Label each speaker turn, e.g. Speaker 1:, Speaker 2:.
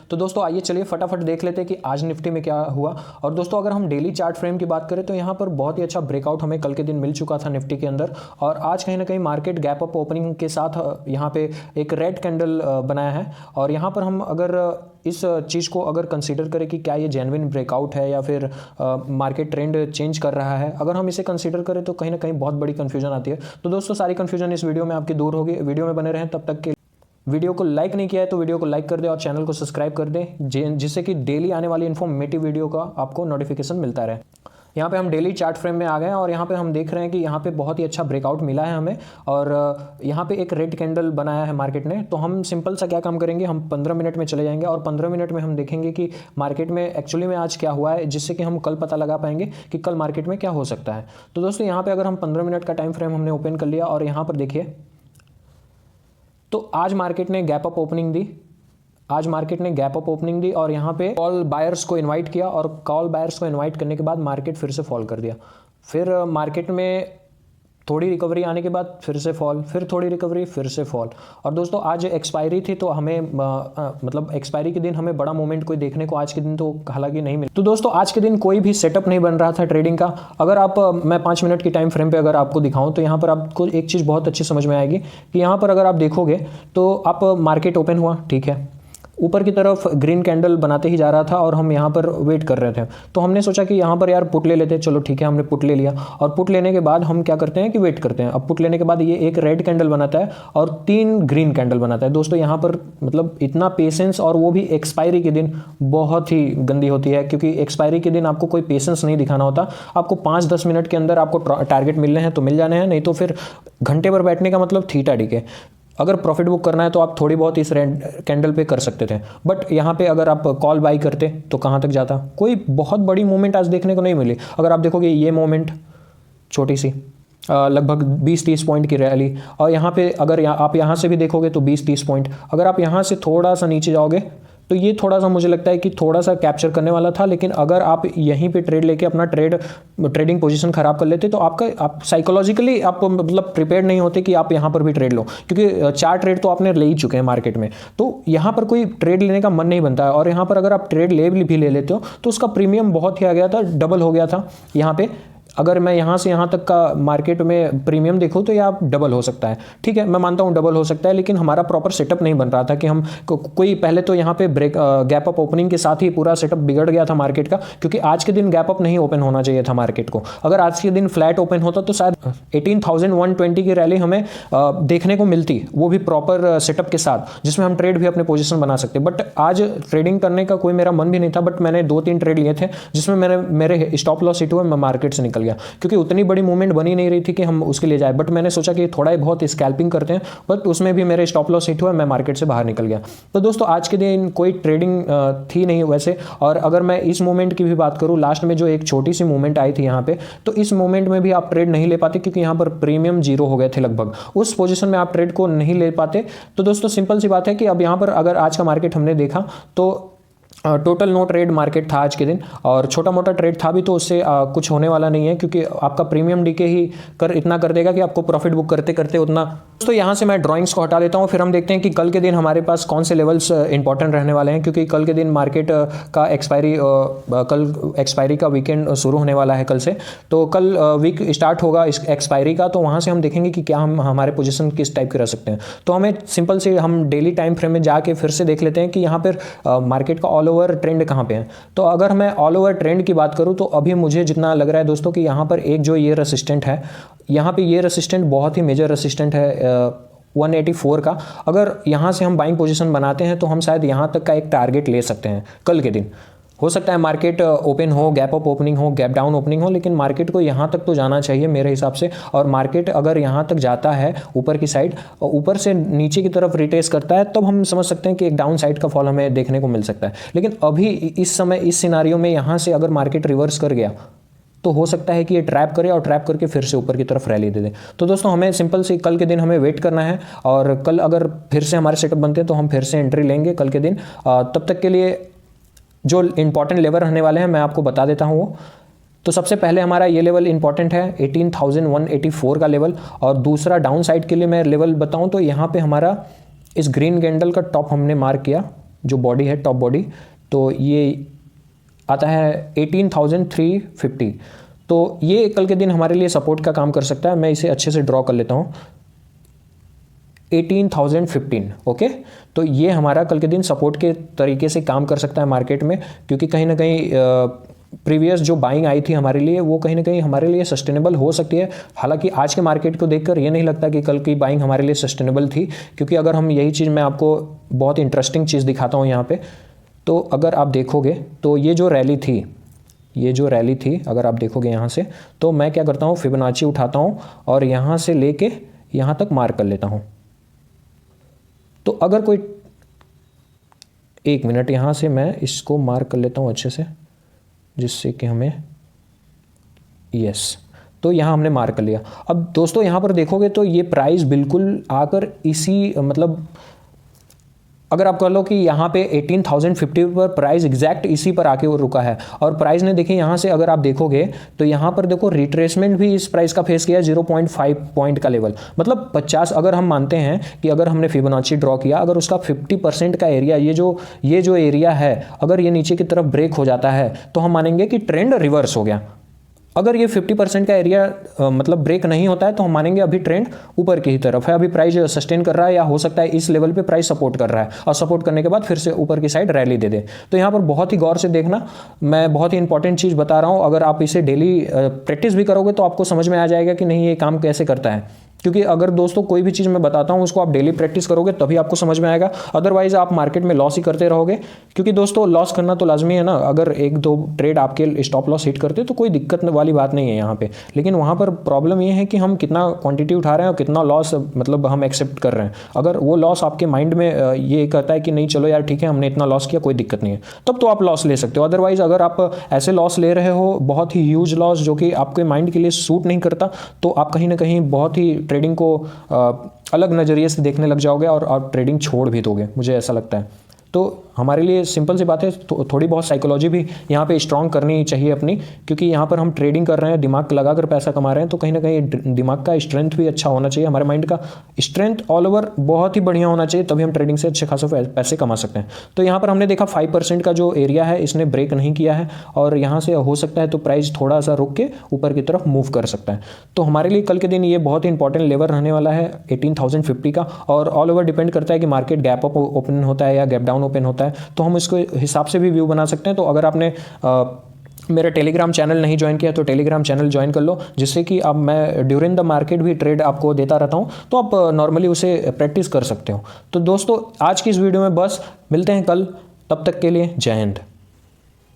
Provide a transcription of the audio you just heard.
Speaker 1: तो दोस्तों आइए चलिए फटाफट देख लेते हैं कि आज निफ्टी में क्या हुआ। और दोस्तों अगर हम डेली चार्ट फ्रेम की बात करें तो यहाँ पर बहुत ही अच्छा ब्रेकआउट हमें कल के दिन मिल चुका था निफ्टी के अंदर, और आज कहीं ना कहीं मार्केट गैप अप ओपनिंग के साथ यहाँ पे एक रेड कैंडल बनाया है। और यहाँ पर हम अगर इस चीज़ को अगर कंसीडर करें कि क्या ये जेन्युइन ब्रेकआउट है या फिर मार्केट ट्रेंड चेंज कर रहा है, अगर हम इसे कंसीडर करें तो कहीं ना कहीं बहुत बड़ी कन्फ्यूजन आती है। तो दोस्तों सारी कन्फ्यूजन इस वीडियो में आपकी दूर होगी। वीडियो में बने रहें तब तक के वीडियो को लाइक नहीं किया है तो वीडियो को लाइक कर दें और चैनल को सब्सक्राइब कर दें, जिससे कि डेली आने वाली इन्फॉर्मेटिव वीडियो का आपको नोटिफिकेशन मिलता रहे। यहाँ पे हम डेली चार्ट फ्रेम में आ गए हैं और यहाँ पे हम देख रहे हैं कि यहाँ पे बहुत ही अच्छा ब्रेकआउट मिला है हमें, और यहाँ पे एक रेड कैंडल बनाया है मार्केट ने। तो हम सिंपल सा क्या काम करेंगे, हम 15 मिनट में चले जाएंगे और 15 मिनट में हम देखेंगे कि मार्केट में एक्चुअली में आज क्या हुआ है, जिससे कि हम कल पता लगा पाएंगे कि कल मार्केट में क्या हो सकता है। तो दोस्तों यहाँ पर अगर हम 15 मिनट का टाइम फ्रेम हमने ओपन कर लिया और यहाँ पर देखिए तो आज मार्केट ने गैप अप ओपनिंग दी। आज मार्केट ने गैप अप ओपनिंग दी और यहाँ पे कॉल बायर्स को इनवाइट किया, और कॉल बायर्स को इनवाइट करने के बाद मार्केट फिर से फॉल कर दिया। फिर मार्केट में थोड़ी रिकवरी आने के बाद फिर से फॉल, फिर थोड़ी रिकवरी, फिर से फॉल। और दोस्तों आज एक्सपायरी थी तो हमें मतलब एक्सपायरी के दिन हमें बड़ा मूवमेंट कोई देखने को आज के दिन तो हालांकि नहीं मिला। तो दोस्तों आज के दिन कोई भी सेटअप नहीं बन रहा था ट्रेडिंग का। अगर आप मैं 5 मिनट की टाइम फ्रेम पे अगर आपको दिखाऊं तो यहाँ पर आपको एक चीज़ बहुत अच्छी समझ में आएगी कि यहाँ पर अगर आप देखोगे तो आप मार्केट ओपन हुआ, ठीक है, ऊपर की तरफ ग्रीन कैंडल बनाते ही जा रहा था और हम यहाँ पर वेट कर रहे थे। तो हमने सोचा कि यहाँ पर यार पुट ले लेते हैं, चलो ठीक है, हमने पुट ले लिया। और पुट लेने के बाद हम क्या करते हैं कि वेट करते हैं। अब पुट लेने के बाद ये एक रेड कैंडल बनाता है और 3 ग्रीन कैंडल बनाता है। दोस्तों यहाँ पर मतलब इतना पेशेंस, और वो भी एक्सपायरी के दिन, बहुत ही गंदी होती है, क्योंकि एक्सपायरी के दिन आपको कोई पेशेंस नहीं दिखाना होता। आपको 5-10 मिनट के अंदर आपको टारगेट मिलने हैं तो मिल जाने हैं, नहीं तो फिर घंटे भर बैठने का मतलब थीटा डिके। अगर प्रॉफिट बुक करना है तो आप थोड़ी बहुत इस रेड कैंडल पे कर सकते थे, बट यहाँ पे अगर आप कॉल बाई करते तो कहाँ तक जाता। कोई बहुत बड़ी मूवमेंट आज देखने को नहीं मिली। अगर आप देखोगे ये मूवमेंट छोटी सी, लगभग 20-30 पॉइंट की रैली, और यहाँ पे अगर आप यहाँ से भी देखोगे तो 20-30 पॉइंट। अगर आप यहाँ से थोड़ा सा नीचे जाओगे तो ये थोड़ा सा मुझे लगता है कि थोड़ा सा कैप्चर करने वाला था, लेकिन अगर आप यहीं पे ट्रेड लेके अपना ट्रेडिंग पोजीशन खराब कर लेते तो आप साइकोलॉजिकली आप मतलब प्रिपेयर्ड नहीं होते कि आप यहाँ पर भी ट्रेड लो, क्योंकि 4 ट्रेड तो आपने ले ही चुके हैं मार्केट में। तो यहाँ पर कोई ट्रेड लेने का मन नहीं बनता है, और यहाँ पर अगर आप ट्रेड भी ले लेते हो तो उसका प्रीमियम बहुत ही आ गया था, डबल हो गया था। यहाँ पे अगर मैं यहाँ से यहाँ तक का मार्केट में प्रीमियम देखूँ तो यह डबल हो सकता है, ठीक है, मैं मानता हूँ डबल हो सकता है, लेकिन हमारा प्रॉपर सेटअप नहीं बन रहा था कि हम कोई पहले तो यहाँ पे गैप अप ओपनिंग के साथ ही पूरा सेटअप बिगड़ गया था मार्केट का, क्योंकि आज के दिन गैप अप नहीं ओपन होना चाहिए था मार्केट को। अगर आज के दिन फ्लैट ओपन होता तो शायद 18,120 की रैली हमें देखने को मिलती, वो भी प्रॉपर सेटअप के साथ, जिसमें हम ट्रेड भी अपने पोजिशन बना सकते। बट आज ट्रेडिंग करने का कोई मेरा मन भी नहीं था, बट मैंने 2-3 ट्रेड लिए थे जिसमें मेरे स्टॉप लॉस हिट हुआ, मैं मार्केट से निकल गया, क्योंकि उतनी बड़ी मूवमेंट बनी नहीं रही थी कि हम उसके लिए जाए। बट मैंने सोचा कि थोड़ा ही बहुत स्कैल्पिंग करते हैं, बट उसमें भी मेरे स्टॉप लॉस हिट हुआ, मैं मार्केट से बाहर निकल गया। तो दोस्तों आज के दिन कोई ट्रेडिंग थी नहीं वैसे। और अगर मैं इस मूवमेंट की भी बात करूं, लास्ट में जो एक छोटी सी मूवमेंट आई थी यहाँ पे, तो इस मूवमेंट में भी आप ट्रेड नहीं ले पाते, क्योंकि यहाँ पर प्रीमियम 0 हो गए थे लगभग। उस पोजीशन में आप ट्रेड को नहीं ले पाते। तो दोस्तों सिंपल सी बात है कि अब यहाँ पर अगर आज का मार्केट हमने देखा तो टोटल नो ट्रेड मार्केट था आज के दिन, और छोटा मोटा ट्रेड था भी तो उससे कुछ होने वाला नहीं है, क्योंकि आपका प्रीमियम डीके ही इतना कर देगा कि आपको प्रॉफिट बुक करते करते उतना। तो यहाँ से मैं ड्राइंग्स को हटा देता हूँ, फिर हम देखते हैं कि कल के दिन हमारे पास कौन से लेवल्स इंपॉर्टेंट रहने वाले हैं, क्योंकि कल के दिन मार्केट का कल एक्सपायरी का वीकेंड शुरू होने वाला है कल से। तो कल वीक स्टार्ट होगा इस एक्सपायरी का, तो वहाँ से हम देखेंगे कि क्या हम हमारे पोजीशन किस टाइप के रह सकते हैं। तो हमें सिंपल से हम डेली टाइम फ्रेम में जाके फिर से देख लेते हैं कि यहाँ पर मार्केट का ऑल ओवर ट्रेंड कहाँ पे है। तो अगर मैं ऑल ओवर ट्रेंड की बात करूँ तो अभी मुझे जितना लग रहा है दोस्तों कि यहाँ पर एक जो ये रेसिस्टेंट है, यहाँ पे ये रेसिस्टेंट बहुत ही मेजर रेसिस्टेंट है 184 का। अगर यहाँ से हम बाइंग पोजीशन बनाते हैं तो हम शायद यहाँ तक का एक टारगेट ले सकते हैं कल के दिन। हो सकता है मार्केट ओपन हो, गैप अप ओपनिंग हो, गैप डाउन ओपनिंग हो, लेकिन मार्केट को यहाँ तक तो जाना चाहिए मेरे हिसाब से। और मार्केट अगर यहाँ तक जाता है ऊपर की साइड, ऊपर से नीचे की तरफ रिट्रेस करता है, तब हम समझ सकते हैं कि एक डाउन साइड का फॉल हमें देखने को मिल सकता है। लेकिन अभी इस समय इस सिनारियो में यहाँ से अगर मार्केट रिवर्स कर गया तो हो सकता है कि ये ट्रैप करे और ट्रैप करके फिर से ऊपर की तरफ रैली दे दे। तो दोस्तों हमें सिंपल से कल के दिन हमें वेट करना है, और कल अगर फिर से हमारे सेटअप बनते हैं तो हम फिर से एंट्री लेंगे कल के दिन। तब तक के लिए जो इंपॉर्टेंट लेवल रहने वाले हैं मैं आपको बता देता हूँ वो। तो सबसे पहले हमारा ये लेवल इंपॉर्टेंट है 18,184 का लेवल, और दूसरा डाउन साइड के लिए मैं लेवल बताऊँ तो यहाँ पे हमारा इस ग्रीन कैंडल का टॉप हमने मार्क किया जो बॉडी है, टॉप बॉडी, तो ये आता है 18,350। तो ये कल के दिन हमारे लिए सपोर्ट का काम कर सकता है। मैं इसे अच्छे से ड्रॉ कर लेता हूँ, 18,015। ओके, तो ये हमारा कल के दिन सपोर्ट के तरीके से काम कर सकता है मार्केट में, क्योंकि कहीं ना कहीं प्रीवियस जो बाइंग आई थी हमारे लिए, वो कहीं ना कहीं हमारे लिए सस्टेनेबल हो सकती है। हालांकि आज के मार्केट को देखकर ये नहीं लगता कि कल की बाइंग हमारे लिए सस्टेनेबल थी, क्योंकि अगर हम यही चीज़, मैं आपको बहुत इंटरेस्टिंग चीज़ दिखाता हूँ यहाँ पे। तो अगर आप देखोगे तो ये जो रैली थी, अगर आप देखोगे यहाँ से, तो मैं क्या करता हूँ, फिबोनाची उठाता हूँ और यहाँ से लेके यहाँ तक मार्क कर लेता हूँ। तो अगर कोई, एक मिनट, यहाँ से मैं इसको मार्क कर लेता हूँ अच्छे से, जिससे कि हमें, यस, तो यहाँ हमने मार्क कर लिया। अब दोस्तों यहाँ पर देखोगे तो ये प्राइस बिल्कुल आकर इसी, मतलब अगर आप कह लो कि यहाँ पे 18,050 पर प्राइस एग्जैक्ट इसी पर आके वो रुका है। और प्राइस ने देखिए यहाँ से अगर आप देखोगे तो यहाँ पर देखो रिट्रेसमेंट भी इस प्राइस का फेस किया 0.5 पॉइंट का लेवल, मतलब 50। अगर हम मानते हैं कि अगर हमने फिबोनाची ड्रॉ किया, अगर उसका 50% का एरिया, ये जो एरिया है, अगर ये नीचे की तरफ ब्रेक हो जाता है तो हम मानेंगे कि ट्रेंड रिवर्स हो गया। अगर ये 50% का एरिया मतलब ब्रेक नहीं होता है तो हम मानेंगे अभी ट्रेंड ऊपर की ही तरफ है, अभी प्राइस सस्टेन कर रहा है, या हो सकता है इस लेवल पे प्राइस सपोर्ट कर रहा है और सपोर्ट करने के बाद फिर से ऊपर की साइड रैली दे दे। तो यहाँ पर बहुत ही गौर से देखना, मैं बहुत ही इंपॉर्टेंट चीज़ बता रहा हूँ। अगर आप इसे डेली प्रैक्टिस भी करोगे तो आपको समझ में आ जाएगा कि नहीं ये काम कैसे करता है। क्योंकि अगर दोस्तों कोई भी चीज़ मैं बताता हूँ उसको आप डेली प्रैक्टिस करोगे तभी आपको समझ में आएगा, अदरवाइज आप मार्केट में लॉस ही करते रहोगे। क्योंकि दोस्तों लॉस करना तो लाजमी है ना, अगर एक दो ट्रेड आपके स्टॉप लॉस हिट करते तो कोई दिक्कत वाली बात नहीं है यहाँ पे। लेकिन वहाँ पर प्रॉब्लम ये है कि हम कितना क्वांटिटी उठा रहे हैं और कितना लॉस मतलब हम एक्सेप्ट कर रहे हैं। अगर वो लॉस आपके माइंड में ये कहता है कि नहीं चलो यार ठीक है हमने इतना लॉस किया, कोई दिक्कत नहीं है, तब तो आप लॉस ले सकते हो। अदरवाइज अगर आप ऐसे लॉस ले रहे हो, बहुत ही ह्यूज लॉस जो कि आपके माइंड के लिए सूट नहीं करता, तो आप कहीं ना कहीं बहुत ही ट्रेडिंग को अलग नज़रिए से देखने लग जाओगे और आप ट्रेडिंग छोड़ भी दोगे, मुझे ऐसा लगता है। तो हमारे लिए सिंपल सी बात है, थोड़ी बहुत साइकोलॉजी भी यहाँ पे स्ट्रांग करनी चाहिए अपनी, क्योंकि यहाँ पर हम ट्रेडिंग कर रहे हैं, दिमाग लगाकर पैसा कमा रहे हैं, तो कहीं ना कहीं दिमाग का स्ट्रेंथ भी अच्छा होना चाहिए, हमारे माइंड का स्ट्रेंथ ऑल ओवर बहुत ही बढ़िया होना चाहिए, तभी हम ट्रेडिंग से अच्छे खासे पैसे कमा सकते हैं। तो यहाँ पर हमने देखा 5% का जो एरिया है इसने ब्रेक नहीं किया है, और यहाँ से हो सकता है तो प्राइस थोड़ा सा रुक के ऊपर की तरफ मूव कर सकता है। तो हमारे लिए कल के दिन ये बहुत ही इंपॉर्टेंट लेवल रहने वाला है 18,050 का, और ऑल ओवर डिपेंड करता है कि मार्केट गैप अप ओपन होता है या गैप डाउन ओपन होता है, तो हम इसको हिसाब से भी व्यू बना सकते हैं। तो अगर आपने मेरा टेलीग्राम चैनल नहीं ज्वाइन किया तो टेलीग्राम चैनल ज्वाइन कर लो, जिससे कि अब मैं ड्यूरिंग द मार्केट भी ट्रेड आपको देता रहता हूं, तो आप नॉर्मली उसे प्रैक्टिस कर सकते हो। तो दोस्तों आज की इस वीडियो में बस, मिलते हैं कल, तब तक के लिए जय हिंद।